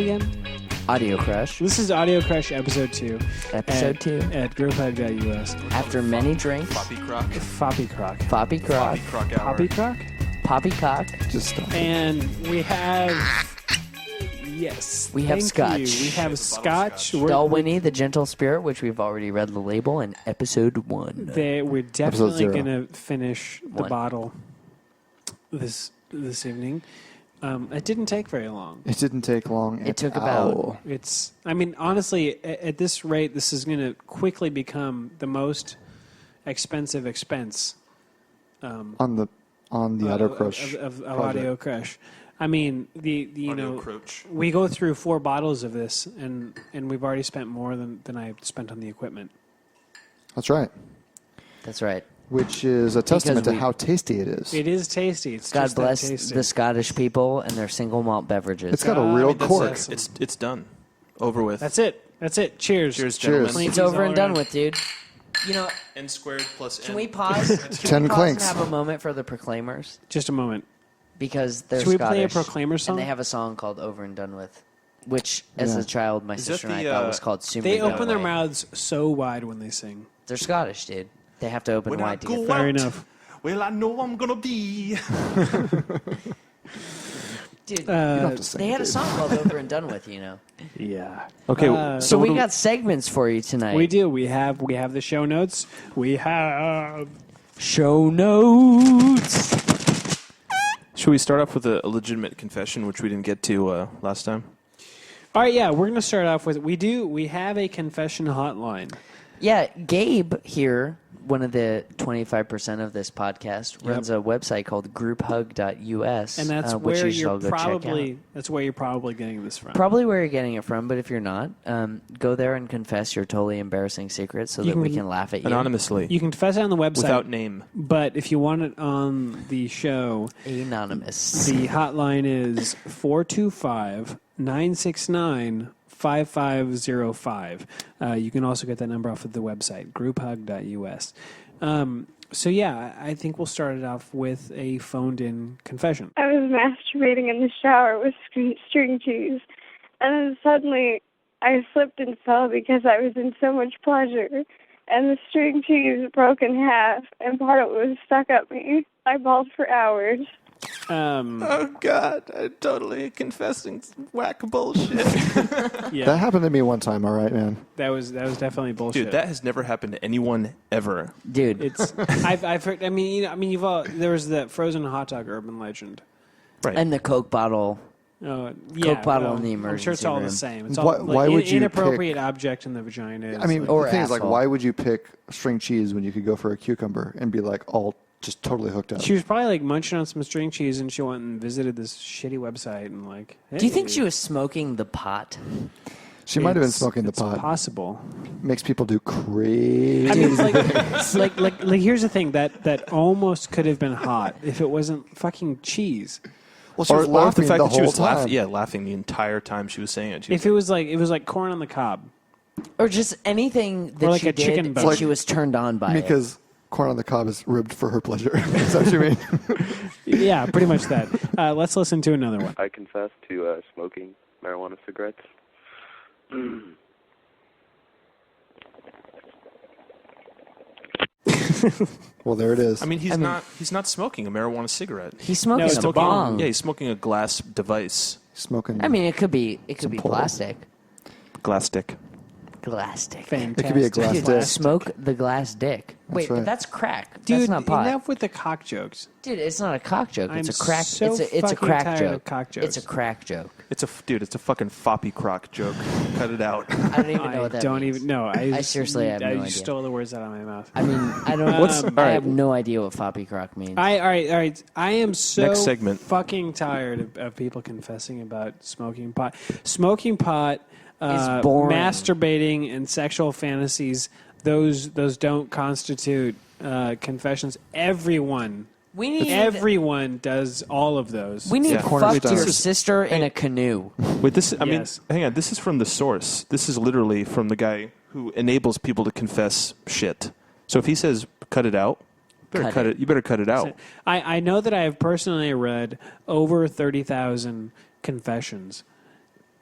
again? Audiocrush. This is Audiocrush episode 2. Episode 2. At grouphug.us. After many drinks. Foppycrock. Foppycrock. Foppycrock. Foppycrock hour. Poppycrock? Poppycock. Just stop. And we have... Yes. We have thank scotch. you. We have scotch. Dalwhinnie, the Gentle Spirit, which we've already read the label in episode 1. We're definitely Episode 0. going to finish the 1. bottle this evening. It didn't take very long. It didn't take long. It took about... Honestly, at this rate, this is going to quickly become the most expensive expense on the Audiocrush of Audiocrush. I mean, Audiocrush. we go through 4 bottles of this, and we've already spent more than I spent on the equipment. That's right. That's right. Which is a testament to how tasty it is. It is tasty. It's God just that bless tasty. the Scottish people and their single malt beverages. It's got a real cork. awesome. It's done. Over with. That's it. Cheers. Cheers, gentlemen. Clean It's these over all and done around. with, dude. You know, N squared plus can N. we pause? Can 10 we pause clinks. and have a moment for the Proclaimers? Just a moment. Because they're Should we Scottish. play a Proclaimer song? And they have a song called Over and Done With, which, as Yeah. a child, my Is sister that and I the, thought was called Soon They Be Gone open their Away. mouths so wide when they sing. They're Scottish, dude. They have to open When I wide to get go through. Fair out, enough. well, I know I'm gonna be. Dude, You don't have to sing, they had a dude. song called Over and Done With, you know. Yeah. Okay, So what we do got segments for you tonight. We do. We have the show notes. We have Show notes. Should we start off with a legitimate confession, which we didn't get to last time? All right, yeah, we're going to start off with we have a confession hotline. Yeah, Gabe here, one of the 25% of this podcast, runs a website called grouphug.us. And that's which where you should all you're go check out. probably getting this from. Probably where you're getting it from, but if you're not, go there and confess your totally embarrassing secrets so that we can laugh at you. Anonymously. You can confess it on the website Without name. But if you want it on the show, Anonymous. the hotline is 425-969-5505. You can also get that number off of the website, grouphug.us. So, yeah, I think we'll start it off with a phoned-in confession. I was masturbating in the shower with string cheese, and then suddenly I slipped and fell because I was in so much pleasure, and the string cheese broke in half, and part of it was stuck up me. I bawled for hours. Oh, God. I'm totally confessing whack bullshit. Yeah, That happened to me one time, all right, man. that was definitely bullshit. Dude, that has never happened to anyone ever. Dude, It's I've heard. You've all there was the frozen hot dog urban legend. Right. and the Coke bottle. Yeah, Coke bottle in the I'm sure it's emergency all room. the same. It's Why- all why would you inappropriate pick- object in the vagina. Is I mean, like, Or the thing is, like, asshole. why would you pick string cheese when you could go for a cucumber and be, like, all just totally hooked up? she was probably like munching on some string cheese, and she went and visited this shitty website and like. Do you think hey, she was smoking the pot? She might have been it's- smoking the it's pot. Possible. Makes people do crazy. I mean, like here's the thing that almost could have been hot if it wasn't fucking cheese. Well, she Or was the laughing fact the that she whole was time. laughing the entire time she was saying it. She was If it was like corn on the cob. Or just anything that Or like she a chicken did bone. and she was turned on by it? Because corn on the cob is ribbed for her pleasure. Is that what you mean? Yeah, pretty much that. Let's listen to another one. I confess to smoking marijuana cigarettes. Well, there it is. I mean, he's not smoking a marijuana cigarette. He's smoking No, a it's a bong. Yeah, he's smoking a glass device. Smoking. I mean, it could be portal. plastic. Glass stick. Glass dick. Fantastic. It could be a glass Dude, dick. smoke the glass dick. Wait, right. but that's crack. Dude, that's not pot. enough with the cock jokes. Dude, it's not a cock joke. It's I'm a crack. so it's a fucking crack tired joke. of cock jokes. It's a crack joke. It's a fucking foppycrock joke. Cut it out. I don't even know what that don't means. even know. I seriously have no You idea. stole the words out of my mouth. I mean, I don't. I have no idea what foppycrock means. All right. I am so Next segment. fucking tired of people confessing about smoking pot. Smoking pot Is boring. masturbating and sexual fantasies. Those don't constitute confessions. Everyone does all of those. we need Yeah. fuck Cornerstones. your sister in a canoe. Wait, this. I mean, Yes. hang on. This is from the source. This is literally from the guy who enables people to confess shit. So if he says cut it out, you better cut it out. I know that I have personally read over 30,000 confessions.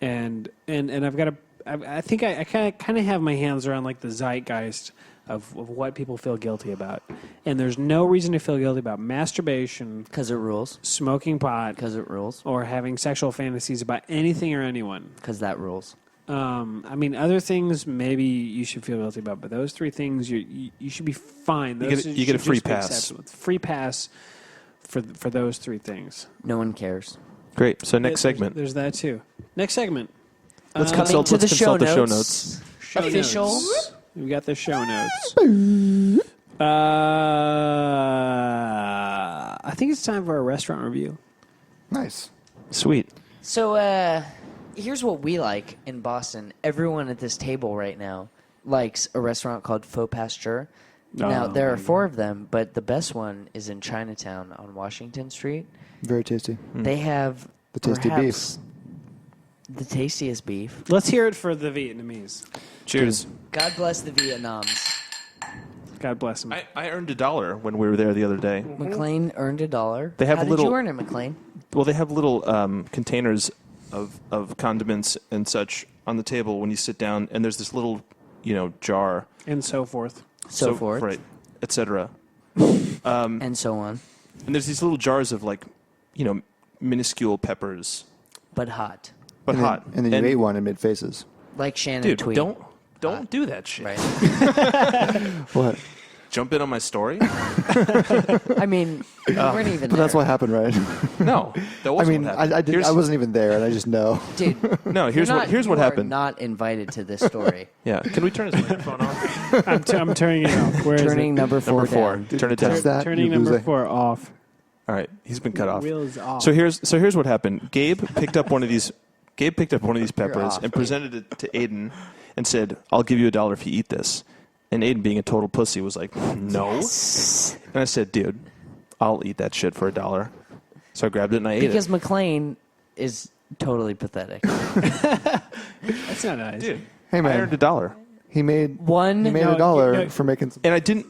and I've got I think I kind of have my hands around like the zeitgeist of what people feel guilty about, and there's no reason to feel guilty about masturbation, Because it rules. smoking pot, Because it rules. or having sexual fantasies about anything or anyone. Because that rules. I mean, other things maybe you should feel guilty about, but those three things you should be fine. You Those get a should free just be pass. acceptable. Free pass for those three things. No one cares. Great. So next segment. There's that too. Next segment. Let's Coming consult to the show the show notes. notes. Show Official. notes. We got the show notes. I think it's time for a restaurant review. Nice. Sweet. So, here's what we like in Boston. Everyone at this table right now likes a restaurant called Faux Pasteur. Now, there are 4 of them, but the best one is in Chinatown on Washington Street. Very tasty. They have The tasty perhaps the tastiest beef. Let's hear it for the Vietnamese. Cheers. God bless the Vietnams. God bless them. I earned $1 when we were there the other day. McLean earned $1. They have How little- did you earn it, McLean? Well, they have little containers of condiments and such on the table when you sit down, and there's this little, jar. And so forth. So forth. Right, etc. And so on. And there's these little jars of minuscule peppers, But hot. but and hot. Then, and then you ate one and made faces. Like Shannon Dude, Tweed. don't do that shit. Right. What? Jump in on my story? I mean, we weren't even But there. that's what happened, right? No, that I wasn't mean, what happened. I wasn't even there, and I just know. Dude, No, here's what you are happened. not invited to this story. Yeah, can we turn his microphone off? I'm turning it off. Where is Turning it? number 4 Number 4. down. Turn it down. Touch that, Turning you number loser. 4 off. All right, he's been cut off. Wheels off. So here's what happened. Gabe picked up one of these peppers off. and presented it to Aiden and said, "I'll give you $1 if you eat this." And Aiden, being a total pussy, was like, "No." And I said, "Dude, I'll eat that shit for $1." So I grabbed it and I ate Because it. McLean is totally pathetic. That's not nice. Dude, Hey, I man. earned $1. He made One. $1 no. for making. And I didn't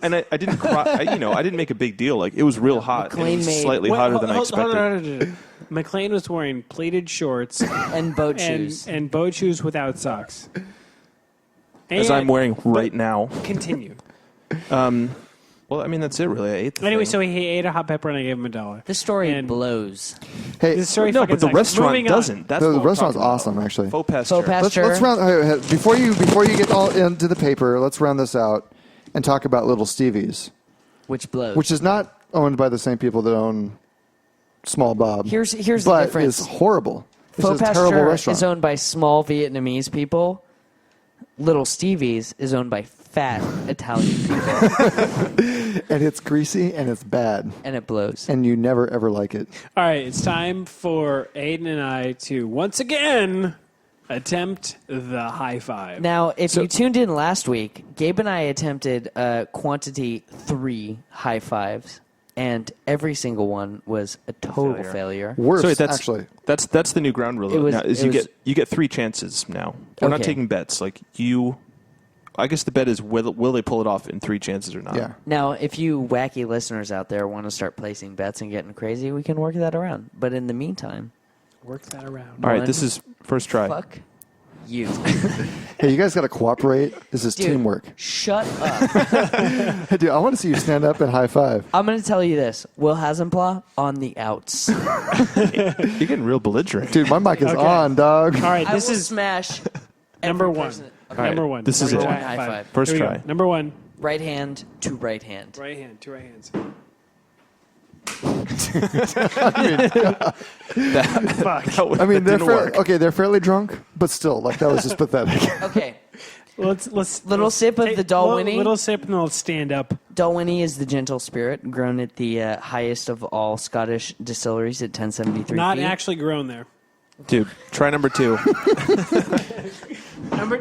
cry. I didn't make a big deal. Like, it was real hot. And it McLean was made- slightly hotter than I expected. Hold on. McLean was wearing pleated shorts And boat shoes. and boat shoes without socks. As I'm wearing right now. Continue. Well, I mean, that's it, really. I ate the Anyway, thing. so he ate a hot pepper and I gave him $1. This story And- blows. Hey, This story No, fucking but the sucks. restaurant Moving on. doesn't. That's the what I'm restaurant's talking about. awesome, actually. Faux pasture. Faux pasture. Let's round before you get all into the paper. Let's round this out and talk about Little Stevie's, Which blows. which is not owned by the same people that own Small Bob. Here's the but difference. it's horrible. It's Faux a terrible Pasteur restaurant. is owned by small Vietnamese people. Little Stevie's is owned by fat Italian people. And it's greasy and it's bad, And it blows. and you never ever like it. All right, it's time for Aiden and I to once again attempt the high five. Now, if you tuned in last week, Gabe and I attempted quantity 3 high fives, and every single one was a total failure. Worse, So wait, actually. That's the new ground rule. It was- now, is it was- you get 3 chances now. We're not Okay. taking bets. Like I guess the bet is will they pull it off in 3 chances or not? Yeah. Now, if you wacky listeners out there want to start placing bets and getting crazy, we can work that around. But in the meantime, Work that around. All right, One. this is first try. fuck you. Hey, you guys got to cooperate. This is Dude, teamwork. shut up. Hey, dude, I want to see you stand up and high five. I'm going to tell you this. Will Hasenpla on the outs. You're getting real belligerent. Dude, my mic is Okay. on, dog. All right, I this will is smash number every 1. person. All right, Number 1. this is Number it. one High five. First Here we try. go. Number 1. Right hand to right hand. Right hand, 2 right hands. I mean, didn't work. they're fairly drunk, but still, like, that was just pathetic. Okay. Let's Little sip of take- the Dalwhinnie. Little sip and then let's stand up. Dalwhinnie is the gentle spirit, grown at the highest of all Scottish distilleries at 1073 Not feet. actually grown there. Dude, try number 2.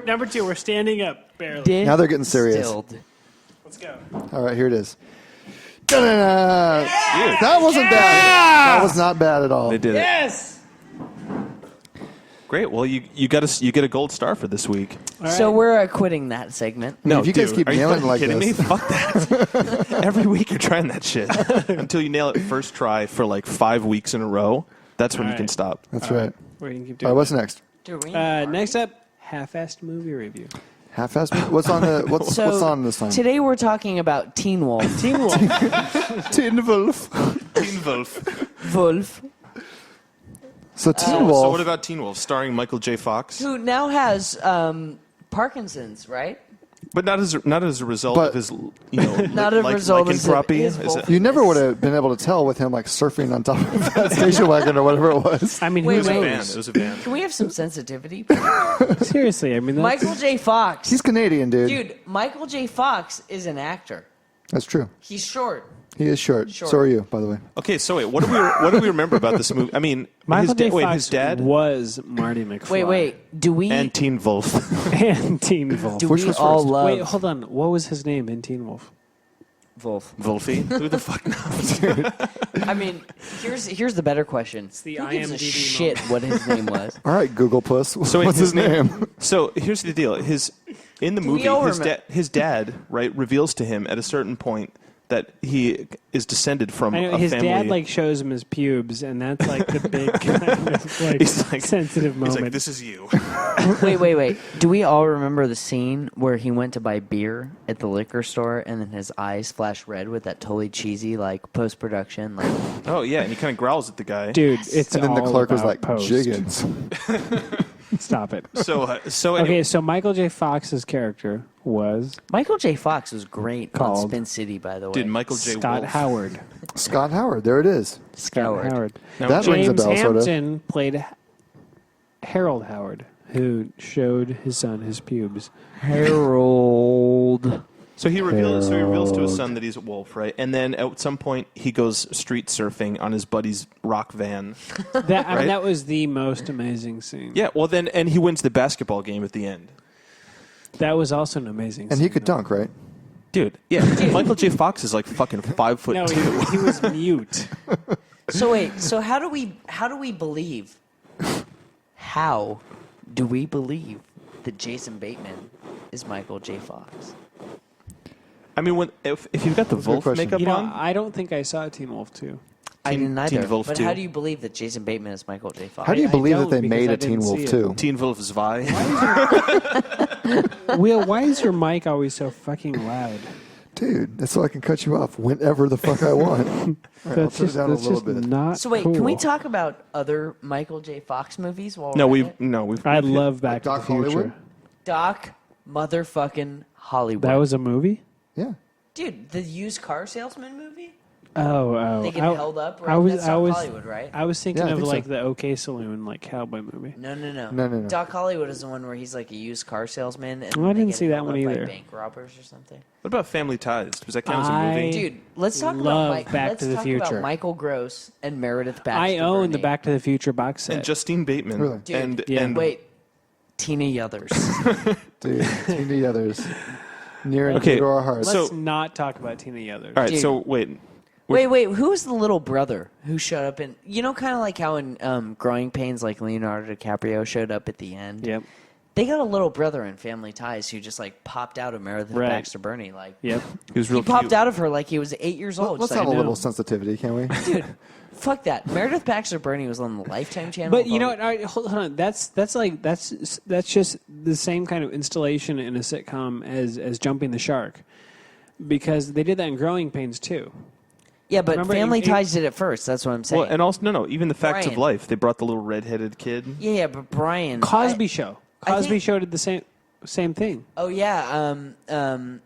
Number 2, we're standing up barely. Now they're getting serious. Distilled. Let's go. All right, here it is. Da-da-da. That wasn't bad. That was not bad at all. They did it. Yes. Great. Well, you get a gold star for this week. All right. So we're quitting that segment. No, if you guys dude, keep are you nailing fucking like kidding this. me? Fuck that. Every week you're trying that shit until you nail it first try for like 5 weeks in a row. That's when All you can right. stop. That's right. we can keep All doing right, what's next? Next up, half-assed movie review. Half-assed. What's on the what's on this time? Today we're talking about Teen Wolf. Teen Wolf. Teen Wolf. Teen Wolf. Wolf. So Teen Wolf. So what about Teen Wolf, starring Michael J. Fox? Who now has Parkinson's, right? But not as a result But- of his, Not a result of lycanthropy. his Is it- You never would have been able to tell with him like surfing on top of that station wagon or whatever it was. I mean, Wait, who It was a wait. van. knows? It was a van. Can we have some sensitivity? Seriously, I mean, that's, Michael J. Fox. He's Canadian, dude. Dude, Michael J. Fox is an actor. That's true. He's short. He is short. Short. So are you, by the way. Okay, so wait, what do we remember about this movie? I mean, Michael J. Fox his dad was Marty McFly. Wait. Do we and Teen Wolf. and Teen Wolf. do Which we was all first? love Wait, hold on. What was his name in Teen Wolf? Wolf? Wolfie? Who the fuck knows? I mean, here's the better question. the Who gives a IMDb shit what his name was? All right, Google Puss. So wait, What's his name? So here's the deal. In the Do we movie, all his dad, right, reveals to him at a certain point that he is descended from I know a his family. dad like shows him his pubes, and that's like the big kind of like, He's like- sensitive He's moment. like, "This is you." Wait. Do we all remember the scene where he went to buy beer at the liquor store and then his eyes flash red with that totally cheesy like post production like Oh yeah, and he kind of growls at the guy. Dude, it's And then the all clerk was about like, post. Jiggins. Stop it. So Okay, anyway, so Michael J. Fox's character was Michael J. Fox was great on Called- Spin City, by the way. dude, Michael J. Scott Wolf. Howard. Scott Howard. There it is. Scott Howard. Now, That rings a James bell, sort of. Hampton played Harold Howard, who showed his son his pubes. Harold. So he reveals to his son that he's a wolf, right? And then at some point he goes street surfing on his buddy's rock van. That I mean, Right? that was the most amazing scene. Yeah, well then, and he wins the basketball game at the end. That was also an amazing. And scene, he could though. dunk, right? Dude, yeah, Michael J. Fox is like fucking 5'2". No, he was mute. So wait, so how do we believe? How do we believe that Jason Bateman is Michael J. Fox? I mean, if you've got the That's a good Wolf question. makeup You know, on, I don't think I saw Teen Wolf 2. I Teen- didn't either. Teen Wolf but 2. how do you believe that Jason Bateman is Michael J. Fox? How do you I believe don't, that they because made I a Teen didn't Wolf see it. 2? Teen Wolf Zwei. Will, why is your mic always so fucking loud? Dude, that's so I can cut you off whenever the fuck I want. All right, I'll That's turn it just, down a that's little just bit. not So wait, cool. can we talk about other Michael J. Fox movies while No, we're at we've. it? I love Back to Doc the Future. Hollywood? Doc motherfucking Hollywood. That was a movie? Yeah. Dude, the used car salesman movie? Oh. They get I- held up, right? I was, That's I Doc was, Hollywood, right? I was thinking Yeah, I of think like so. the OK Saloon, like cowboy movie. No. No. Doc Hollywood is the one where he's like a used car salesman. And Oh, I they didn't get see that held one up by either. bank robbers or something. What about Family Ties? Does that count as a movie? Dude, let's talk love about Back let's to the talk Future. about Michael Gross and Meredith Baxter. I own the Birney. Back to the Future box set. And Justine Bateman. Really? Dude, and yeah. and Wait, Tina Yothers. Dude, Teen the others. Near and Okay, dear to our hearts. Let's so- not talk about Tina Yothers. all right, Dude. so wait. Wait, who was the little brother who showed up in? You know, kind of like how in Growing Pains, like Leonardo DiCaprio showed up at the end. Yep. They got a little brother in Family Ties who just like popped out of Meredith Right. Baxter Birney. Like Yep. He was real he popped cute. out of her like he was 8 years old. Let's She's have a like, little sensitivity, can we? dude, fuck that. Meredith Baxter Birney was on the Lifetime channel. But you know what? All right, hold on. That's just the same kind of installation in a sitcom as Jumping the Shark, because they did that in Growing Pains too. Yeah, but Remember, Family it- Ties did it first. That's what I'm saying. Well, and also no, even the Facts of Brian. Life. They brought the little redheaded kid. yeah, but Brian Cosby Show. I Cosby think- Show did the same thing. Oh yeah,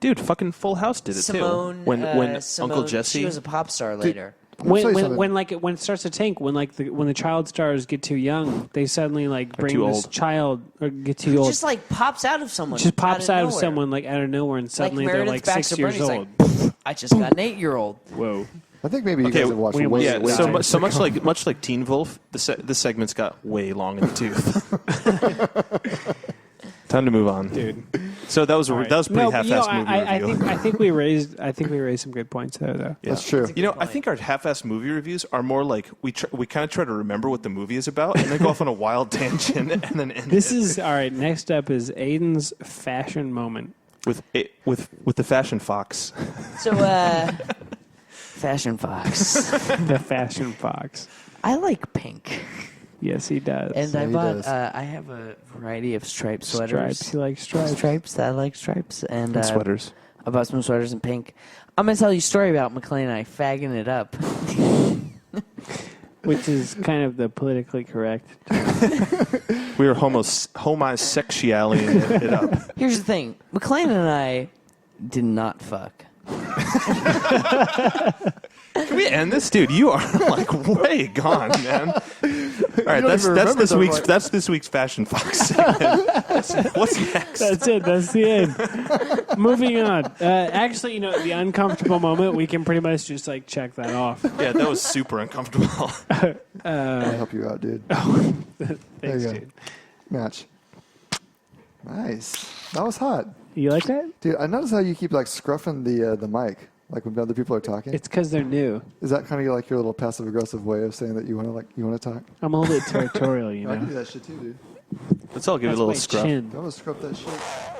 Dude, fucking Full House did it Simone. too. When Simone, Uncle Jesse. she was a pop star later. Let me tell you something. When it starts to tank, when the child stars get too young, they suddenly like bring too this old. child or get too It old. just like pops out of someone. Just pops out of nowhere. someone like out of nowhere, and suddenly they're Meredith like Baxter 6 years Birney's old. like, I just got an 8-year-old. Whoa. I think maybe you Okay, guys have watched we- way, yeah, way so too much, much like Teen Wolf, this segment's got way long in the tooth. Time to move on, Dude. So that was All right. that was pretty No, but, half-assed movie I review. think we raised some good points there though. Yeah. That's true. You know, I think our half-assed movie reviews are more like we kind of try to remember what the movie is about and then go off on a wild tangent and then end This it is all right. Next up is Aiden's fashion moment. with the Fashion Fox. So, Fashion Fox. The fashion fox. I like pink. Yes, he does. And Yeah, I he bought. does. I have a variety of striped sweaters. Stripes. He likes stripes. Stripes. I like stripes. And sweaters. I bought some sweaters in pink. I'm gonna tell you a story about McLean and I fagging it up. Which is kind of the politically correct. We were homosexualing it up. Here's the thing: McLean and I did not fuck. Can we end this, dude? You are like way gone, man. All right, that's this week's Fashion Fox segment. What's next? That's it. That's the end. Moving on. Actually, the uncomfortable moment, we can pretty much just like check that off. Yeah, that was super uncomfortable. I'll help you out, dude. Thanks, There you go. dude. Match. Nice. That was hot. You like that? Dude, I noticed how you keep like scruffing the mic, like when other people are talking. It's because they're new. Is that kind of like your little passive aggressive way of saying that you want to talk? I'm a little bit territorial, I can do that shit too, dude. Let's all give it That's a little my scrub. chin. I want to scrub that shit.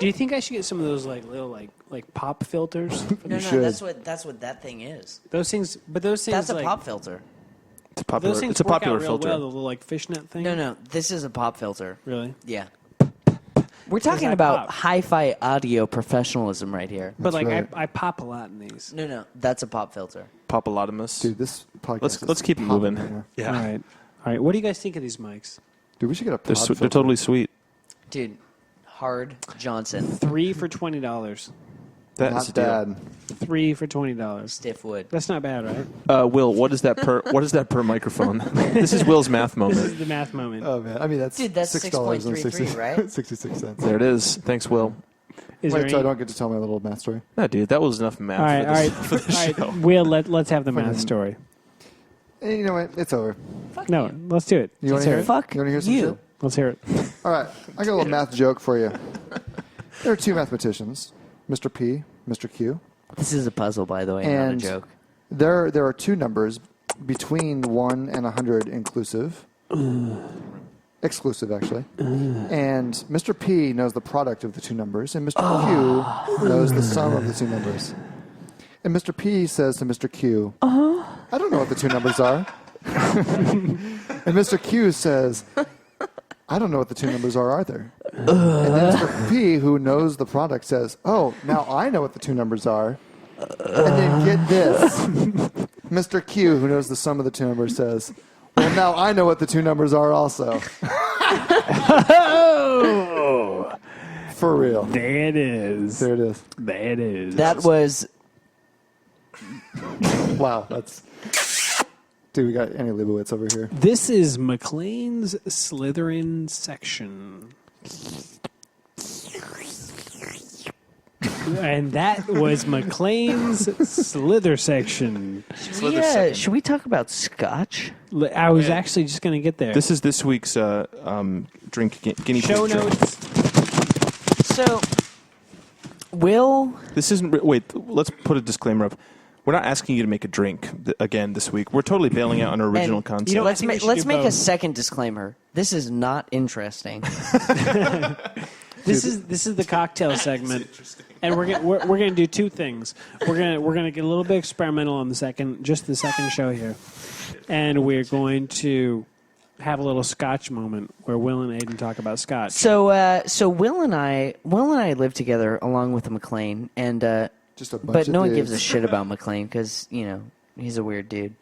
Do you think I should get some of those like little like pop filters? No, should. that's what that thing is. Those things, but those things That's a like, pop filter. It's a popular. Those things It's a work popular out real filter. well, the little like fishnet thing. No, this is a pop filter. Really? Yeah. We're talking I about pop. hi-fi audio professionalism right here. But like right. I pop a lot in these. No, that's a pop filter. Popolotamus. Dude, this podcast Let's is keep it popping moving. right now. Yeah, All right. What do you guys think of these mics? Dude, we should get a they're pod they're filter. totally sweet. Dude, Hard Johnson, 3 for $20. That's Not a deal. bad. 3 for $20. stiff wood. That's not bad, right? Will, what is that per microphone? This is Will's math This moment. is the math moment. Oh man, I mean that's Dude, that's $6.33, right? 66 cents. There it is. Thanks, Will. Is Wait there till I any- don't get to tell my little math story. No, dude, that was enough math. All right, all right, for this all show. right. Will, let's have the math Fucking- story. Hey, you know what? It's over. No, let's do it. You want Let's to hear hear it. it? Fuck You want to hear some you. shit? Let's hear it. All right, I got a little math joke for you. There are two mathematicians, Mr. P, Mr. Q, This is a puzzle, by the way, not a and joke. there are two numbers between 1 and 100 inclusive. Exclusive, actually. And Mr. P knows the product of the two numbers, and Mr. Q knows the sum of the two numbers. And Mr. P says to Mr. Q, I don't know what the two numbers are. And Mr. Q says, I don't know what the two numbers are either. And then Mr. P, who knows the product, says, oh, now I know what the two numbers are. And then get this. Mr. Q, who knows the sum of the two numbers, says, well, now I know what the two numbers are also. Oh, For real. there it is. There it is. There it is. That was Wow, that's... Dude, we got Annie Leibovitz over here. This is McLean's Slytherin section. And that was McLean's Slither section. should we talk about Scotch? I was actually just going to get there. This is this week's drink guinea pig Show drink. notes. So, Will, This isn't. Wait, let's put a disclaimer up. We're not asking you to make a drink again this week. We're totally bailing out on our original and concept. You know, I let's think we should let's do make a both. second disclaimer. This is not interesting. This is the cocktail segment, and we're gonna do two things. We're gonna get a little bit experimental on the second show here, and we're going to have a little Scotch moment where Will and Aiden talk about Scotch. So Will and I live together along with McLean, and Just a bunch but of no one dudes. gives a shit about McLean because he's a weird dude.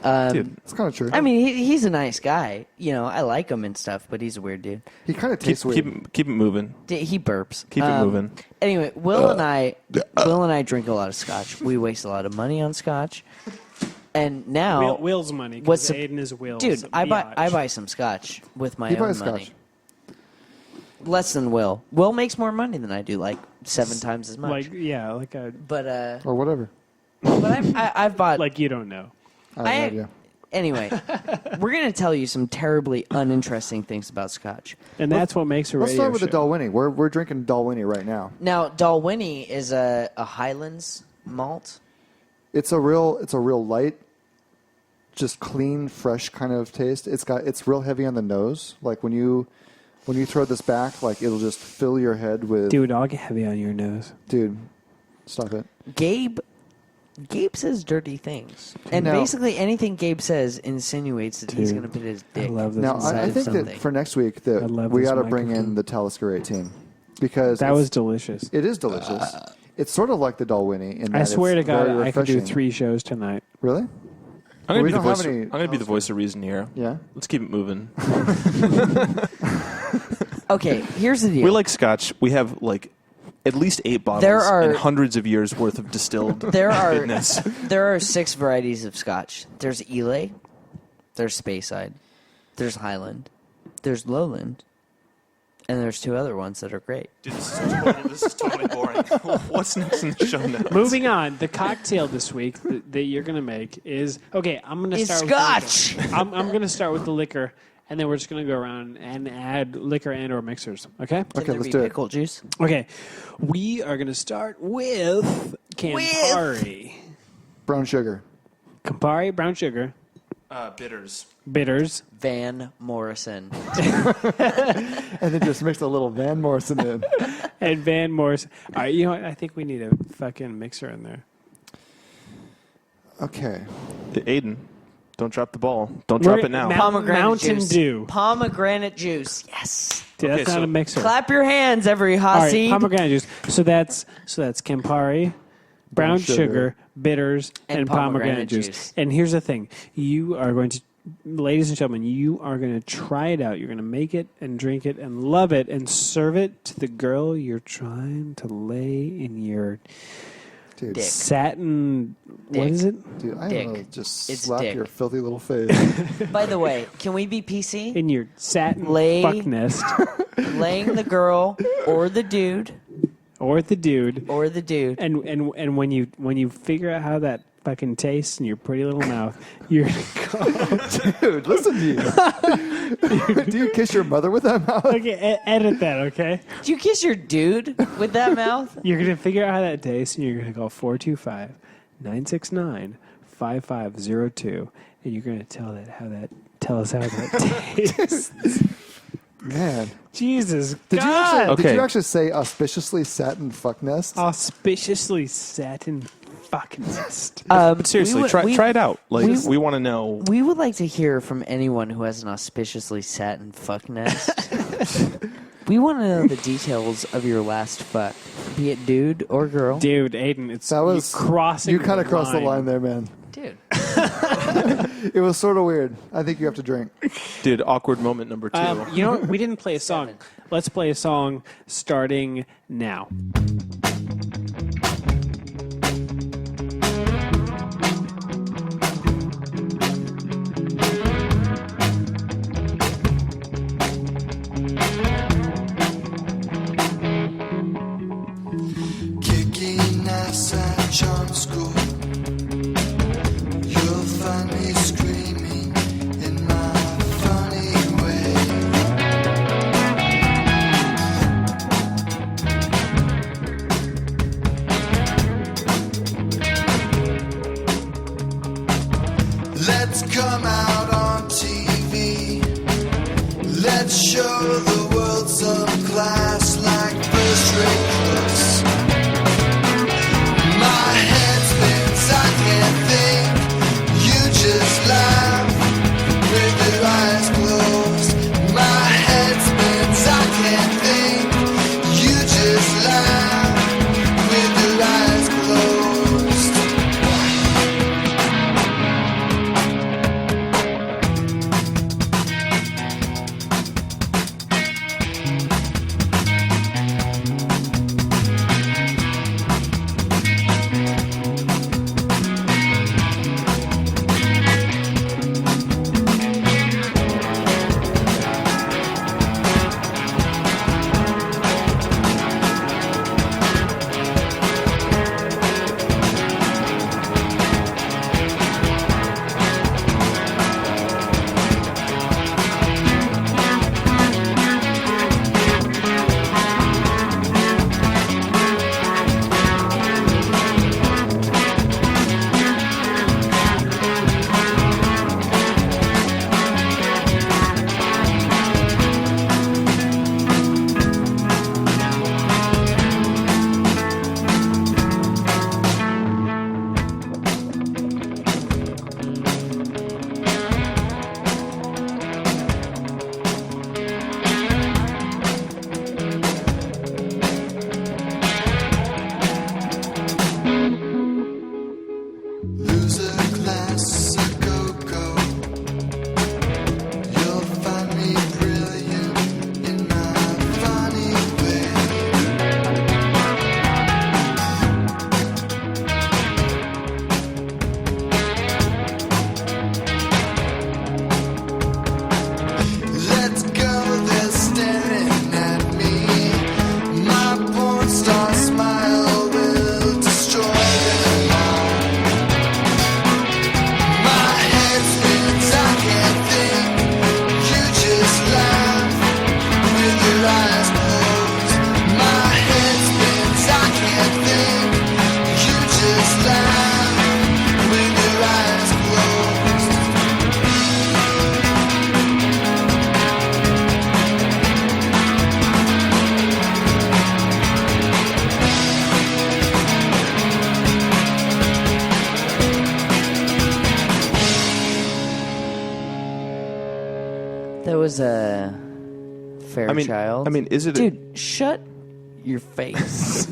Dude, It's kind of true. I mean, he's a nice guy. I like him and stuff, but he's a weird dude. He kind of tastes weird. keep it moving. He burps. Keep it moving. Anyway, Will and I drink a lot of Scotch. We waste a lot of money on Scotch, and now Will's money. 'cause what's the- Aiden is Will's. dude, I biatch. buy some Scotch with my He own buys money. Scotch. Less than Will. Will makes more money than I do, like 7 times as much. like a but Or whatever. I've bought. like you don't know. I have no idea. Anyway, we're gonna tell you some terribly uninteresting things about Scotch. And that's what makes a radio Let's start with show. the Dalwhinnie. We're drinking Dalwhinnie right now. Now, Dalwhinnie is a Highlands malt. It's a real light, just clean, fresh kind of taste. It's real heavy on the nose. Like when you throw this back, like it'll just fill your head with. Dude, I'll get heavy on your nose. Dude, stop it. Gabe Gabe says dirty things. And Now- basically anything Gabe says insinuates that he's Dude, going to put his I dick. love this. Now, inside I of think something. that for next week I that love we this got to bring microphone. in the Talisker 18 because That was delicious. it is delicious. It's sort of like the Dalwhinnie in that I swear to it's very God, I could do refreshing. 3 shows tonight. Really? I'm gonna We be the don't have voice. any I'm gonna be the voice of reason here. Yeah. Let's keep it moving. Okay, here's the deal. We like Scotch. We have like at least 8 bottles There are- and hundreds of years worth of distilled There are goodness. there are 6 varieties of Scotch. There's Ely, there's Speyside, there's Highland, there's Lowland, and there's 2 other ones that are great. Dude, this is totally boring. What's next in the show now? Moving on, the cocktail this week that you're going to make is... Okay, I'm going to It's start Scotch! with the liquor. I'm going to start with the liquor, and then we're just going to go around and add liquor and or mixers, okay? Can Okay, there let's be do it. pickle juice? Okay, we are going to start with Campari. Brown sugar. Campari, brown sugar, Bitters. bitters, Van Morrison. And then just mix a little Van Morrison in. and Van Morrison. All right, you know what? I think we need a fucking mixer in there. Okay. Aiden, don't drop the ball. Don't drop it now. Mountain juice. Dew. Pomegranate juice. Yes. Dude, that's Okay, not so a mixer. Clap your hands, every All right, Hossie. pomegranate juice. So that's Campari, brown sugar, bitters, and pomegranate juice. And here's the thing: you are going to, ladies and gentlemen, you are going to try it out. You're going to make it and drink it and love it and serve it to the girl you're trying to lay in your Dude, Dick. satin. What Dick. is it? dude, I Dick. want to just It's slap dick. your filthy little face. By the way, can we be PC? In your satin Lay- fuck nest, Laying the girl or the dude or the dude. or the dude. And when you figure out how that fucking tastes in your pretty little mouth, you're gonna go. Dude, listen to you. Do you kiss your mother with that mouth? Okay, edit that, okay? Do you kiss your dude with that mouth? You're going to figure out how that tastes, and you're going to call 425-969-5502, and you're going to tell us how that tastes. Man. Jesus Did God. Okay. you actually say auspiciously satin fuck nest? Auspiciously satin fuck nest. But seriously, try it out. Like we- we want to know. We would like to hear from anyone who has an auspiciously satin fuck nest. We want to know the details of your last fuck, be it dude or girl. Dude, Aiden, it's That was you crossing. You kind of crossed the line there, man. Dude. It was sort of weird. I think you have to drink. Dude, awkward moment number 2. You know what? We didn't play a song. Let's play a song starting now. Kicking ass at charm school. You'll find me screaming in my funny way. Let's come out on TV. Let's show the world some class like first-rate crooks. My head spins, I can't think. You just laugh with your eyes closed. My head spins, I can't think. You just laugh with your eyes closed. was a Fairchild. I mean, is it? Dude, shut your face. I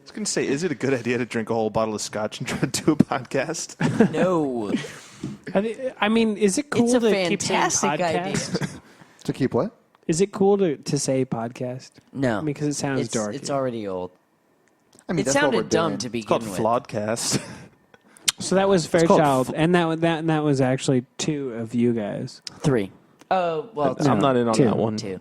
was going to say, is it a good idea to drink a whole bottle of scotch and try to do a podcast? No. I mean, is it cool It's a to keep saying fantastic podcast? idea. To keep what? Is it cool to say podcast? No. Because it sounds dark. It's already old. I mean, It that's what we're sounded dumb doing. to It's called begin with. Flawedcast. So that was called Fairchild, and that was actually 2 of you guys. 3. Oh, well, I'm not in on Two. that one. 2.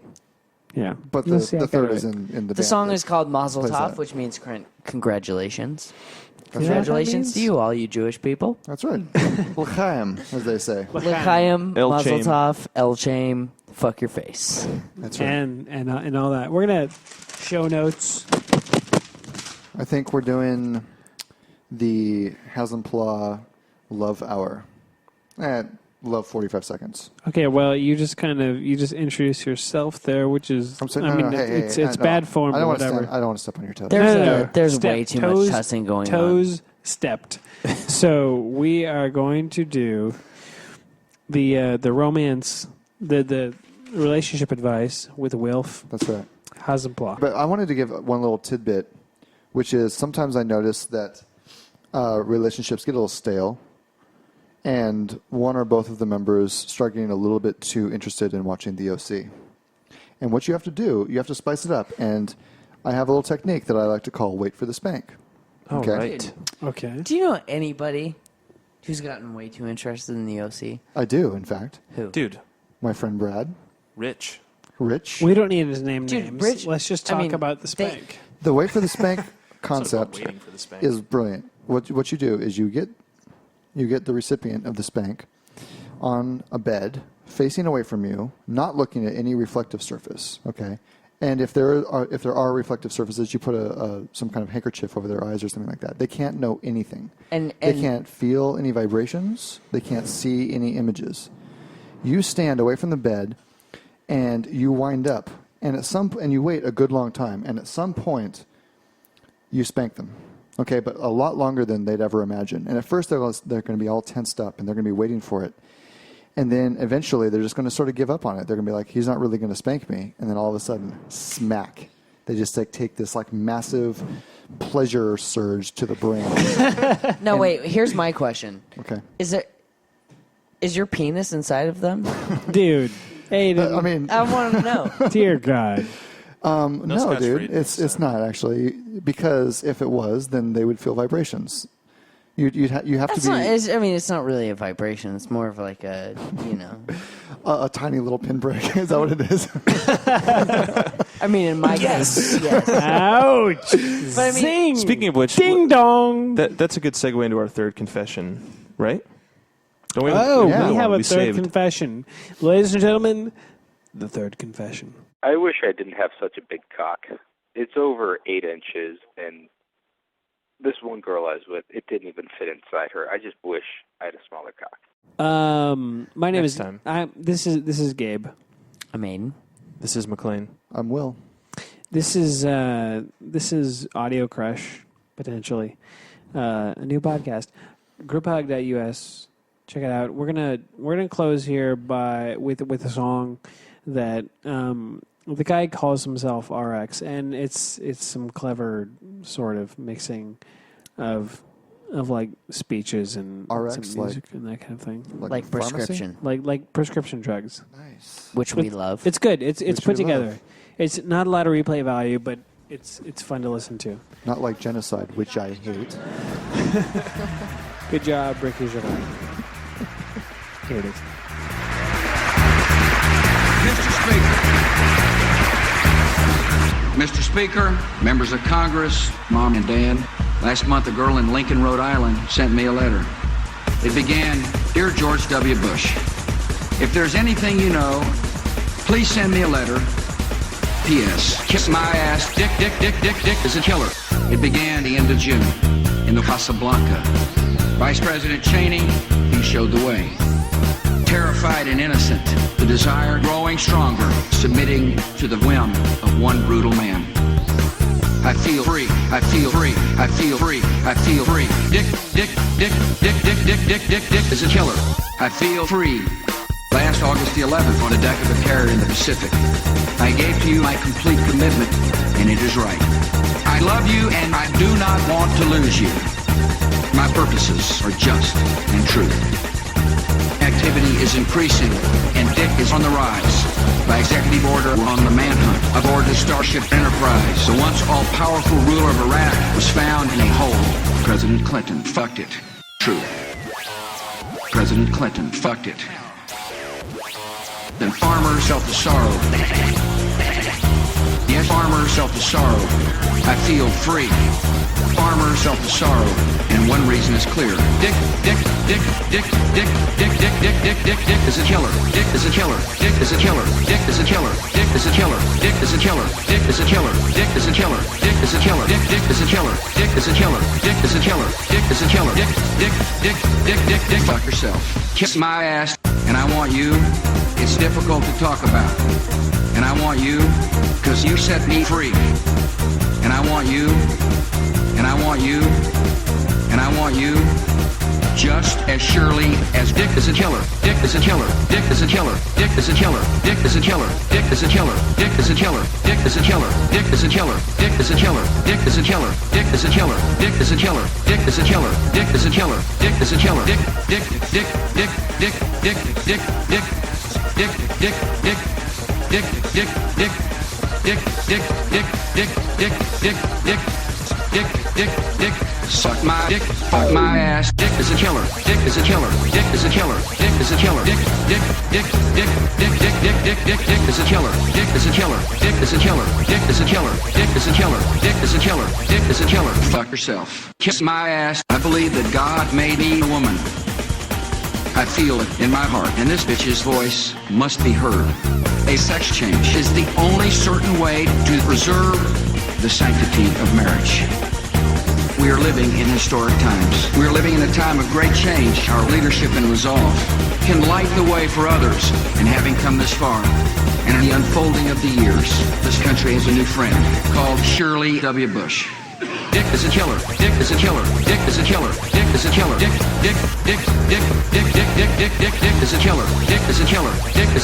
Yeah, But Let's see, the I got it third right. is in the The band song that is called Mazel plays Tov, that. which means congratulations. Is that what that Congratulations means? to you, all you Jewish people. That's right. L'chaim, as they say. L'chaim, El Mazel Chaim. Tov, El Chaim, fuck your face. That's right. and all that. We're gonna show notes. I think we're doing the Hasenpla Love Hour. Love 45 seconds. Okay, well, you just introduce yourself there, which is I'm saying, I mean, hey, it's no, bad form I or don't want to whatever. I don't want to step on your toes. There's Step. way too Toes- much cussing going Toes stepped. So we are going to do the romance, the relationship advice with Wilf That's right. Hasenpla. But I wanted to give one little tidbit, which is sometimes I notice that relationships get a little stale, and one or both of the members start getting a little bit too interested in watching the OC. And what you have to do, you have to spice it up. And I have a little technique that I like to call wait for the spank. All Okay. right. Okay. Do you know anybody who's gotten way too interested in the OC? I do, in fact. Who? Dude, My friend Brad, Rich. Rich. We don't need to name Dude, names. Rich- Let's just I talk mean, about the they- spank. The wait for the spank concept waiting for the spank. is brilliant. What you do is you get the recipient of the spank on a bed, facing away from you, not looking at any reflective surface. Okay, and if there are reflective surfaces, you put some kind of handkerchief over their eyes or something like that. They can't know anything. And They can't feel any vibrations. They can't see any images. You stand away from the bed, and you wind up, and you wait a good long time, and at some point, you spank them. Okay, but a lot longer than they'd ever imagine. And at first, they're going to be all tensed up, and they're going to be waiting for it. And then eventually, they're just going to sort of give up on it. They're going to be like, he's not really going to spank me. And then all of a sudden, smack. They just take this like massive pleasure surge to the brain. No, wait. Here's my question. Okay. Is your penis inside of them? Dude. Aiden. I mean, I want to know. Dear God. no, Scotch dude, free, it's not actually, because if it was, then they would feel vibrations. You have to That's be not. It's not really a vibration. It's more of like a, a tiny little pinprick. Is that what it is? I mean, in my case, yes. Ouch. But I mean, Zing. Speaking of which, Ding dong. that's a good segue into our third confession, right? Don't we Oh, Yeah. we have a We third saved. confession. Ladies and gentlemen, the third confession. I wish I didn't have such a big cock. It's over 8 inches, and this one girl I was with, it didn't even fit inside her. I just wish I had a smaller cock. My name Next is. time. This is Gabe. I mean, This is McLean. I'm Will. This is Audiocrush, potentially a new podcast. Grouphug.us. Check it out. We're gonna close here with a song that the guy calls himself RX, and it's some clever sort of mixing of like speeches and RX, some music and that kind of thing, like pharmacy? prescription, like prescription drugs. Nice. which we love. It's good. It's Which put we love. together. It's not a lot of replay value, but it's fun to listen to. Not like genocide, which I hate. Good job, Ricky Gervais. Here it is. Mr. Speaker, members of Congress, Mom and Dad, last month a girl in Lincoln, Rhode Island sent me a letter. It began, Dear George W. Bush, if there's anything you know, please send me a letter. P.S. Kiss my ass, dick is a killer. It began the end of June in the Casablanca. Vice President Cheney, he showed the way. Terrified and innocent, the desire growing stronger, submitting to the whim of one brutal man. I feel free, I feel free, I feel free, I feel free. Dick is a killer. I feel free. Last August the 11th on the deck of a carrier in the Pacific, I gave to you my complete commitment, and it is right. I love you, and I do not want to lose you. My purposes are just and true. Activity is increasing, and Dick is on the rise. By executive order, we're on the manhunt aboard the Starship Enterprise. The once all-powerful ruler of Iraq was found in a hole. President Clinton fucked it. True. President Clinton fucked it. Then farmers felt the sorrow. Yes, farmers felt the sorrow. I feel free. Farmers felt the sorrow, and one reason is clear. Dick is a killer. Dick is a killer. Dick is a killer. Dick is a killer. Dick is a killer. Dick is a killer. Dick is a killer. Dick is a killer. Dick is a killer. Dick is a killer. Dick is a killer. Dick is a killer. Dick is a killer. Dick. Fuck yourself. Kiss my ass, and I want you. It's difficult to talk about, and I want you, 'cause you set me free. And I want you, and I want you, and I want you, just as surely as Dick is a killer. Dick is a killer. Dick is a killer. Dick is a killer. Dick is a killer. Dick is a killer. Dick is a killer. Dick is a killer. Dick is a killer. Dick is a killer. Dick is a killer. Dick is a killer. Dick is a killer. Dick is a killer. Dick is a killer. Dick is a killer. Dick. Suck my dick, fuck my ass. Dick is a killer. Dick is a killer. Dick is a killer. Dick is a killer. Dick is a killer. Dick is a killer. Dick is a killer. Dick is a killer. Dick is a killer. Dick is a killer. Dick is a killer. Fuck yourself. Kiss my ass. I believe that God made me a woman. I feel it in my heart, and this bitch's voice must be heard. A sex change is the only certain way to preserve the sanctity of marriage. We are living in historic times. We are living in a time of great change. Our leadership and resolve can light the way for others. And having come this far, and in the unfolding of the years, this country has a new friend called Shirley W. Bush. Dick is a killer. Dick is a killer. Dick is a killer. Dick is a killer. Dick is a killer. Dick is a killer. Dick is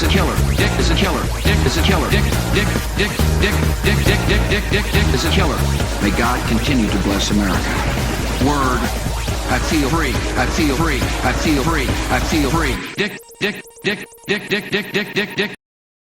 a killer. Dick is a killer. Dick is a killer. Dick is a killer. May God continue to bless America. Word. I feel free. I feel free. I feel free. I feel free. Dick.